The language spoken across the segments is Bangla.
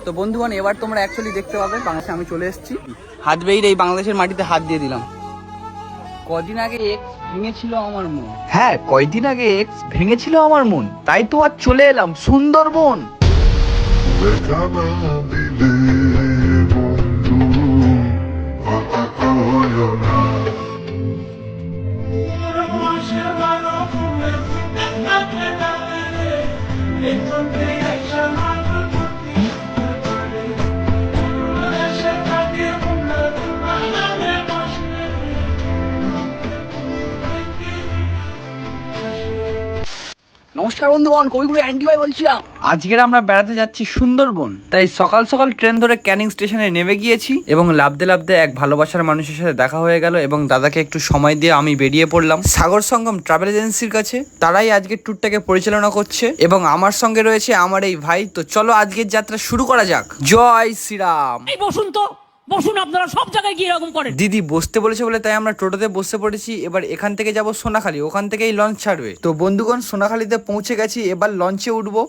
তো বন্ধুগণ এবার তোমরা অ্যাকচুয়ালি দেখতে পাবে বাংলাদেশে আমি চলে এসেছি। হাত বেরিয়ে এই বাংলাদেশের মাটিতে হাত দিয়ে দিলাম। কদিন আগে এক্স ভেঙেছিল আমার মন। হ্যাঁ, কয়দিন আগে এক্স ভেঙেছিল আমার মন, তাই তো আজ চলে এলাম সুন্দরবন। নমস্কার বন্ধুগণ, কবিগুরু অ্যান্টি ভাই বলছিলাম। আজকের আমরা বেড়াতে যাচ্ছি সুন্দরবন, তাই সকাল সকাল ট্রেন ধরে ক্যানিং স্টেশনে নেমে গিয়েছি এবং লাফতে লাফতে এক ভালোবাসার মানুষের সাথে দেখা হয়ে গেল এবং দাদাকে একটু সময় দিয়ে আমি বেরিয়ে পড়লাম সাগর সঙ্গম ট্রাভেল এজেন্সির কাছে। তারাই আজকের ট্যুরটাকে পরিচালনা করছে এবং আমার সঙ্গে রয়েছে আমার এই ভাই। তো চলো আজকের যাত্রা শুরু করা যাক। জয় শ্রীরাম। এই বসুন তো বসুন, আপনারা সব জায়গায় গিয়ে এরকম করেন। দিদি বসতে বলেছে বলে তাই আমরা টোটোতে বসে পড়েছি। এবার এখান থেকে যাব সোনাখালী, ওখান থেকেই লঞ্চ ছাড়বে। তো বন্ধুগণ সোনাখালীতে পৌঁছে গেছি, এবার লঞ্চে উঠবো।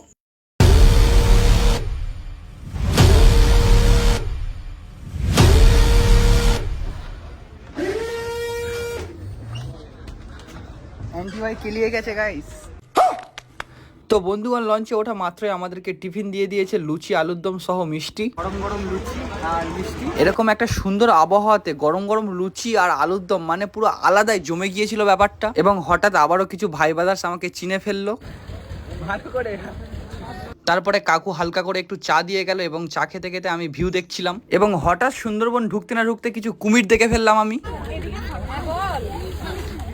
অ্যান্টি ভাই কেলিয়ে গেছে গাইস। তো বন্ধুগণ লঞ্চে ওঠা মাত্রই আমাদেরকে টিফিন দিয়ে দিয়েছে লুচি আলুর দম সহ মিষ্টি। গরম গরম লুচি আর মিষ্টি। এরকম একটা সুন্দর আবহাওয়াতে গরম গরম লুচি আর আলুর দম মানে পুরো আলাদাই জমে গিয়েছিল ব্যাপারটা। এবং হঠাৎ আবারও কিছু ভাই ব্রাদার্স আমাকে চিনে ফেললো ভালো করে। তারপরে কাকু হালকা করে একটু চা দিয়ে গেল এবং চা খেতে খেতে আমি ভিউ দেখছিলাম এবং হঠাৎ সুন্দরবন ঢুকতে না ঢুকতে কিছু কুমির দেখে ফেললাম আমি।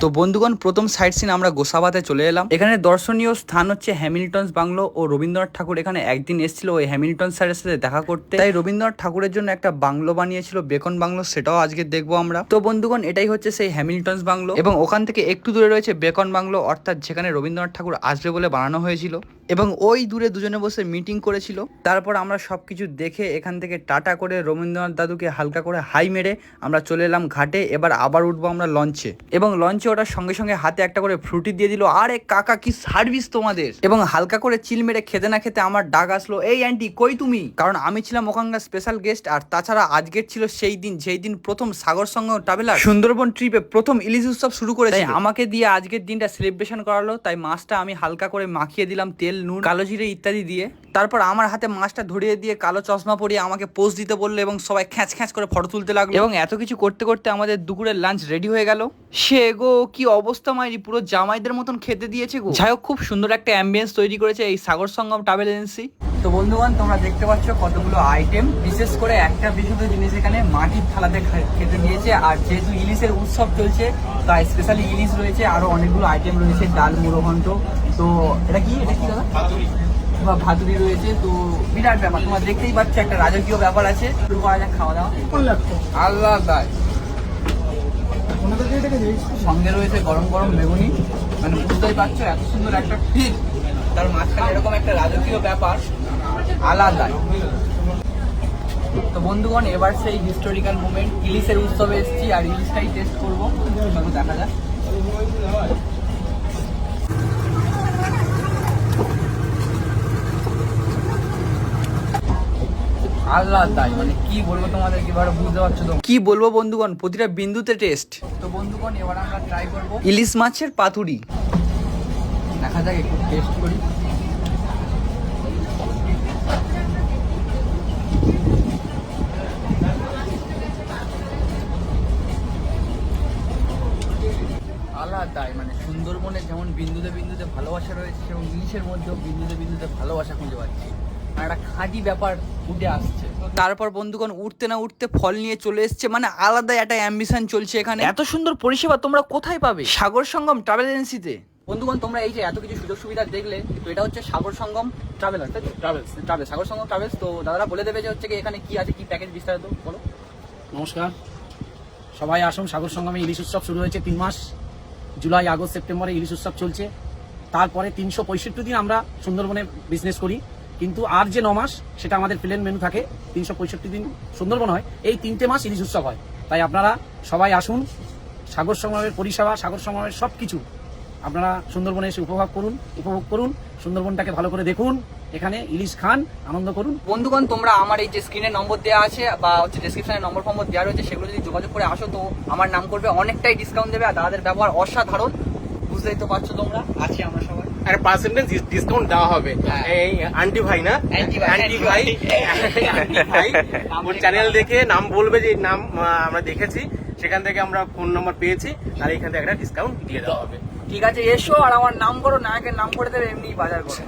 তো বন্ধুগণ প্রথম সাইট সিন আমরা গোসাবাতে চলে এলাম। এখানে দর্শনীয় স্থান হচ্ছে হ্যামিল্টনস বাংলো ও রবীন্দ্রনাথ ঠাকুর এখানে একদিন এসেছিল ওই হ্যামিল্টন স্যারের সাথে দেখা করতে, তাই রবীন্দ্রনাথ ঠাকুরের জন্য একটা বাংলো বানিয়েছিল বেকন বাংলো, সেটাও আজকে দেখবো আমরা। তো বন্ধুগণ এটাই হচ্ছে সেই হ্যামিল্টনস বাংলো এবং ওখান থেকে একটু দূরে রয়েছে বেকন বাংলো, অর্থাৎ যেখানে রবীন্দ্রনাথ ঠাকুর আসবে বলে বানানো হয়েছিল এবং ওই দূরে দুজনে বসে মিটিং করেছিল। তারপর আমরা সবকিছু দেখে এখান থেকে টাটা করে রবীন্দ্রনাথ দাদুকে হালকা করে হাই মেরে আমরা চলে এলাম ঘাটে। এবার আবার উঠবো আমরা লঞ্চে এবং লঞ্চে ওটার সঙ্গে সঙ্গে হাতে একটা করে ফ্রুটি দিয়ে দিল। আরে কাকা কি সার্ভিস তোমাদের! এবং হালকা করে চিল মেরে খেতে না খেতে আমার ডাক আসলো, এই আন্টি কই তুমি? কারণ আমি ছিলাম ওখানকার স্পেশাল গেস্ট আর তাছাড়া আজকের ছিল সেই দিন যেই দিন প্রথম সাগর সঙ্গম ট্রাভেলার সুন্দরবন ট্রিপে প্রথম ইলিশ উৎসব শুরু করেছে। আমাকে দিয়ে আজকের দিনটা সেলিব্রেশন করালো, তাই মাছটা আমি হালকা করে মাখিয়ে দিলাম তেল নুন কালো জিরে ইত্যাদি দিয়ে। তারপর আমার হাতে মাছটা ধরিয়ে দিয়ে কালো চশমা পরিয়ে আমাকে পোজ দিতে বললো এবং সবাই খ্যাঁচ খ্যাঁচ করে ফটো তুলতে লাগলো এবং এত কিছু করতে করতে আমাদের দুপুরের লাঞ্চ রেডি হয়ে গেল। সে গো কি অবস্থা মাইরি, পুরো জামাইদের মতন খেতে দিয়েছে গো। যাই হোক খুব সুন্দর একটা অ্যাম্বিয়েন্স তৈরি করেছে এই সাগর সঙ্গম ট্রাভেল এজেন্সি। তো বন্ধুগণ তোমরা দেখতে পাচ্ছ কতগুলো আইটেম, বিশেষ করে একটা বিশুদ্ধ জিনিস এখানে মাটির থালাতে খেতে দিয়েছে। আর যেহেতু ইলিশের উৎসব চলছে তাই স্পেশালি ইলিশ রয়েছে, আরো অনেকগুলো আইটেম রয়েছে, ডাল মুড়ো ঘন্ট। তো এটা কি দাদা? ভাতুরি রয়েছে। তো বিরাট ব্যাপার, তোমরা দেখতেই পাচ্ছ একটা রাজকীয় ব্যাপার আছে। শুরু করা যাক খাওয়া দাওয়া। আল্লাহ দায় সঙ্গে রয়েছে গরম গরম বেগুনি, মানে বুঝতেই পারছো এত সুন্দর একটা ফিল, তার মাঝখানে এরকম একটা রাজকীয় ব্যাপার আলাদা। তো বন্ধুগণ এবার সেই হিস্টোরিক্যাল মুভমেন্ট ইলিশের উৎসবে এসেছি আর ইলিশটাই টেস্ট করবো, চলো দেখা যাক। আল্লাহ তাই মানে কি বলবো তোমাদের, এবার বুঝতে পারছো তো কি বলবো বন্ধুগণ, প্রতিটা বিন্দুতে টেস্ট। তো বন্ধুগণ এবার আমরা ট্রাই করবো ইলিশ মাছের পাতুরি, দেখা যাক একটু টেস্ট করি। আলাদাই মানে সুন্দরবনে যেমন বিন্দুতে বিন্দুতে ভালোবাসা রয়েছে এবং ইলিশের মধ্যেও বিন্দুতে বিন্দুতে ভালোবাসা খুঁজে পাচ্ছি, মানে একটা খাঁটি ব্যাপার উঠে আসছে। তারপর বন্ধুগণ উঠতে না উঠতে ফল নিয়ে চলে এসছে, মানে আলাদা একটা অ্যাম্বিশন চলছে এখানে। এত সুন্দর পরিষেবা তোমরা কোথায় পাবে? সাগর সঙ্গম ট্রাভেল এজেন্সিতে। বন্ধুগণ তোমরা এই যে এত কিছু সুযোগ সুবিধা দেখলে, তো এটা হচ্ছে Sagar Sangam traveller, travels Sagar Sangam travels. তো দাদারা বলে দেবে যে হচ্ছে কি এখানে কি আছে, কি প্যাকেজ বিস্তারিত বলো। নমস্কার, সবাই আসুন। সাগর সঙ্গমে ইলিশ উৎসব শুরু হয়েছে 3 মাস, জুলাই আগস্ট সেপ্টেম্বরে ইলিশ উৎসব চলছে। তারপরে 365 দিন আমরা সুন্দরবনে বিজনেস করি, কিন্তু আর যে 9 মাস সেটা আমাদের প্লেন মেনু থাকে। 365 দিন সুন্দরবন হয়, এই 3টে মাস ইলিশ উৎসব হয়। তাই আপনারা সবাই আসুন, সাগর সঙ্গমের পরিষেবা, সাগর সঙ্গমের সব কিছু আপনারা সুন্দরবনে এসে উপভোগ করুন। সুন্দরবনটাকে ভালো করে দেখুন এখানে ইলিশ খান, আনন্দ করুন। বন্ধুগণ, তোমরা আমার এই যে স্ক্রিনে নম্বর দেওয়া আছে বা হচ্ছে ডেসক্রিপশনে নম্বর দেওয়া রয়েছে, সেগুলো যদি যোগাযোগ করে আসো তো আমার নাম করবে, অনেকটাই ডিসকাউন্ট দেবে। আর দাদাদের ব্যবহার অসাধারণ, বুঝতেই তো পারছো তোমরা, আছি আমরা সবাই। আর পার্সেন্টেজ ডিসকাউন্ট দেওয়া হবে। এই আন্টি ভাই না, আন্টি ভাই, আন্টি ভাই ওর চ্যানেল দেখে নাম বলবে যে নাম আমরা দেখেছি, সেখান থেকে আমরা ফোন নাম্বার পেয়েছি, আর এখান থেকে একটা ডিসকাউন্ট দিয়ে দেওয়া হবে। ঠিক আছে, এসো আর আমার নাম করো, নায়কের নাম করে দেবে, এমনি বাজার করো।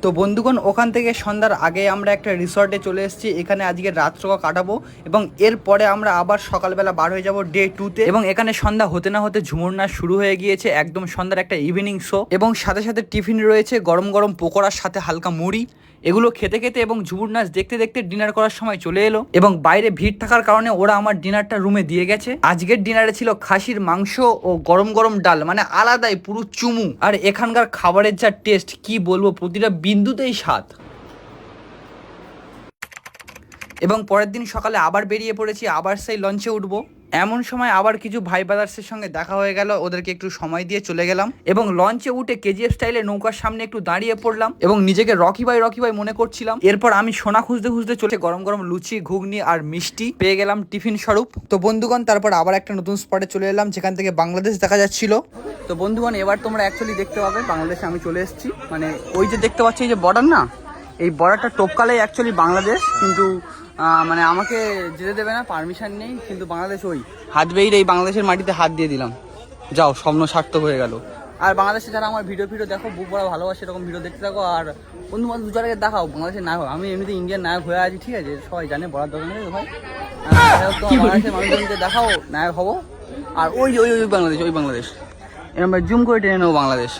তো বন্ধুগণ, ওখান থেকে সন্ধ্যার আগে আমরা একটা রিসর্টে চলে এসেছি। এখানে আজকে রাত্রকা কাটাবো এবং এরপরে আমরা আবার সকালবেলা বার হয়ে যাব ডে 2-তে। এবং এখানে সন্ধ্যা হতে না হতে ঝুমুর নাচ শুরু হয়ে গিয়েছে, একদম সন্ধ্যার একটা ইভিনিং শো। এবং সাথে সাথে টিফিন রয়েছে, গরম গরম পকোড়ার সাথে হালকা মুড়ি। এগুলো খেতে খেতে এবং ঝুমুর নাচ দেখতে দেখতে ডিনার করার সময় চলে এলো। এবং বাইরে ভিড় থাকার কারণে ওরা আমার ডিনারটা রুমে দিয়ে গেছে। আজকের ডিনারে ছিল খাসির মাংস ও গরম গরম ডাল, মানে আলাদাই পুরো চুমু। আর এখানকার খাবারের যা টেস্ট কি বলবো, প্রতিটা বিন্দুতেই স্বাদ। এবং পরের দিন সকালে আবার বেরিয়ে পড়েছি, আবার সেই লঞ্চে উঠবো। এমন সময় আবার কিছু ভাই ব্রাদার্সের সঙ্গে দেখা হয়ে গেল, ওদেরকে একটু সময় দিয়ে চলে গেলাম। এবং লঞ্চে উঠে কেজিএফ স্টাইলে নৌকার সামনে একটু দাঁড়িয়ে পড়লাম এবং নিজেকে রকি ভাই মনে করছিলাম। এরপর আমি সোনা খুঁজতে খুঁজতে চলে গরম গরম লুচি, ঘুগনি আর মিষ্টি পেয়ে গেলাম টিফিন স্বরূপ। তো বন্ধুগণ, তারপর আবার একটা নতুন স্পটে চলে এলাম যেখান থেকে বাংলাদেশ দেখা যাচ্ছিল। তো বন্ধুগণ, এবার তোমরা অ্যাকচুয়ালি দেখতে পাবে বাংলাদেশে আমি চলে এসেছি। মানে ওই যে দেখতে পাচ্ছি এই যে বর্ডার না, এই বর্ডারটা টপকালেই অ্যাকচুয়ালি বাংলাদেশ, কিন্তু মানে আমাকে যেতে দেবে না, পারমিশন নেই। কিন্তু বাংলাদেশ ওই হাত বেরিয়ে এই বাংলাদেশের মাটিতে হাত দিয়ে দিলাম, যাও, স্বপ্ন সার্থক হয়ে গেল। আর বাংলাদেশে যারা আমার ভিডিও দেখো, বুক বড় ভালোবাসে, এরকম ভিডিও দেখতে থাকো। আর বন্ধু বান্ধব দুজনকে দেখাও বাংলাদেশের নায়ক। আমি এমনিতে ইন্ডিয়ান নায়ক হয়ে আছি, ঠিক আছে, সবাই জানে, বলার দরকার নেই ভাই। বাংলাদেশের মানুষজনকে দেখাও, নায়ক হবো। আর ওই ওই ওই বাংলাদেশ এরকম জুম করে টেনে নেবো বাংলাদেশ।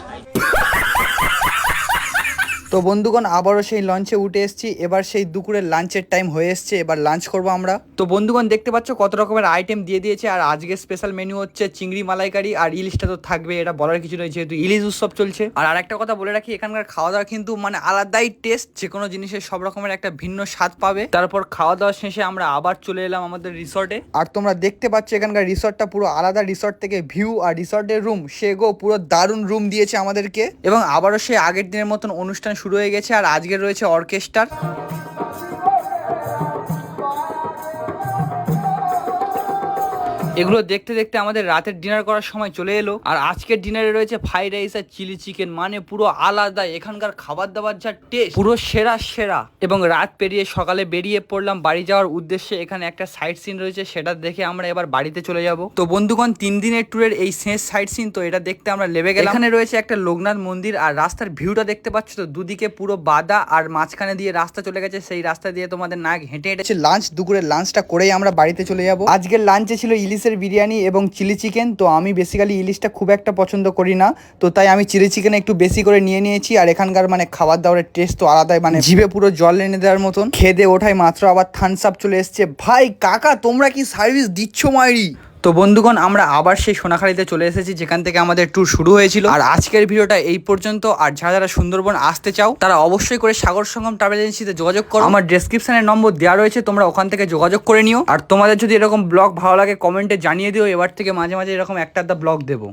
তো বন্ধুগণ, আবারও সেই লঞ্চে উঠে এসেছি। এবার সেই দুপুরের লাঞ্চের টাইম হয়ে এসছে, এবার লাঞ্চ করবো আমরা। তো বন্ধুগণ, দেখতে পাচ্ছ কত রকমের আইটেম দিয়ে দিয়েছে। আর আজকে স্পেশাল মেনু হচ্ছে চিংড়ি মালাইকারি, আর ইলিশটা তো থাকবে, এটা বলার কিছু নেই যেহেতু ইলিশ উৎসব চলছে। আর আরেকটা কথা বলে রাখি, এখানকার খাওয়া দাওয়া কিন্তু মানে আলাদাই টেস্ট, যে কোনো জিনিসের সব রকমের একটা ভিন্ন স্বাদ পাবে। তারপর খাওয়া দাওয়া শেষে আমরা আবার চলে এলাম আমাদের রিসর্টে। আর তোমরা দেখতে পাচ্ছ এখানকার রিসর্টটা পুরো আলাদা, রিসর্ট থেকে ভিউ আর রিসর্টের রুম, সেগো পুরো দারুণ রুম দিয়েছে আমাদেরকে। এবং আবারও সেই আগের দিনের মতন অনুষ্ঠান শুরু হয়ে গেছে। আর আজকে রয়েছে অর্কেস্ট্রার। এগুলো দেখতে দেখতে আমাদের রাতের ডিনার করার সময় চলে এলো। আর আজকের ডিনারে রয়েছে ফ্রাইড রাইস আর চিলি চিকেন, মানে পুরো আলাদা। এখানকার খাবার দাবার যা টেস্ট, পুরো সেরা। এবং রাত পেরিয়ে সকালে বেরিয়ে পড়লাম বাড়ি যাওয়ার উদ্দেশ্যে। এখানে একটা সাইট সিন রয়েছে, সেটা দেখে আমরা এবার বাড়িতে চলে যাব। তো বন্ধুগণ, 3 দিনের ট্যুরের এই শেষ সাইট সিন, তো এটা দেখতে আমরা লেবে গেলাম। এখানে রয়েছে একটা লোকনাথ মন্দির, আর রাস্তার ভিউটা দেখতে পাচ্ছ তো, দুদিকে পুরো বাদা, আর মাঝখানে দিয়ে রাস্তা চলে গেছে। সেই রাস্তা দিয়ে তোমাদের নাক হেঁটে হেঁটে লাঞ্চ, দুপুরের লাঞ্চটা করেই আমরা বাড়িতে চলে যাব। আজকের লাঞ্চে ছিল ইলিশের বিরিয়ানি এবং চিলি চিকেন। তো আমি বেসিক্যালি ইলিশটা খুব একটা পছন্দ করি না, তো তাই আমি চিলি চিকেন একটু বেশি করে নিয়ে নিয়েছি। আর এখানকার মানে খাবার দাবারের টেস্ট তো আলাদাই, মানে জিভে পুরো জল এনে দেওয়ার মতন। খেয়ে ওঠাই মাত্র আবার থামস আপ চলে এসছে। ভাই কাকা, তোমরা কি সার্ভিস দিচ্ছ মাইরি! তো বন্ধুগণ, আমরা আবার সেই সোনাখালীতে চলে এসেছি যেখান থেকে আমাদের ট্যুর শুরু হয়েছিল। আর আজকের ভিডিওটা এই পর্যন্ত। আর যারা সুন্দরবন আসতে চাও তারা অবশ্যই করে সাগর সঙ্গম ট্রাভেল এজেন্সিতে যোগাযোগ করো। আমার ডেসক্রিপশনে নম্বর দেওয়া রয়েছে, তোমরা ওখান থেকে যোগাযোগ করে নিও। আর তোমাদের যদি এরকম ব্লগ ভালো লাগে কমেন্টে জানিয়ে দিও, এবার থেকে মাঝে মাঝে এরকম একটা ব্লগ দেবো।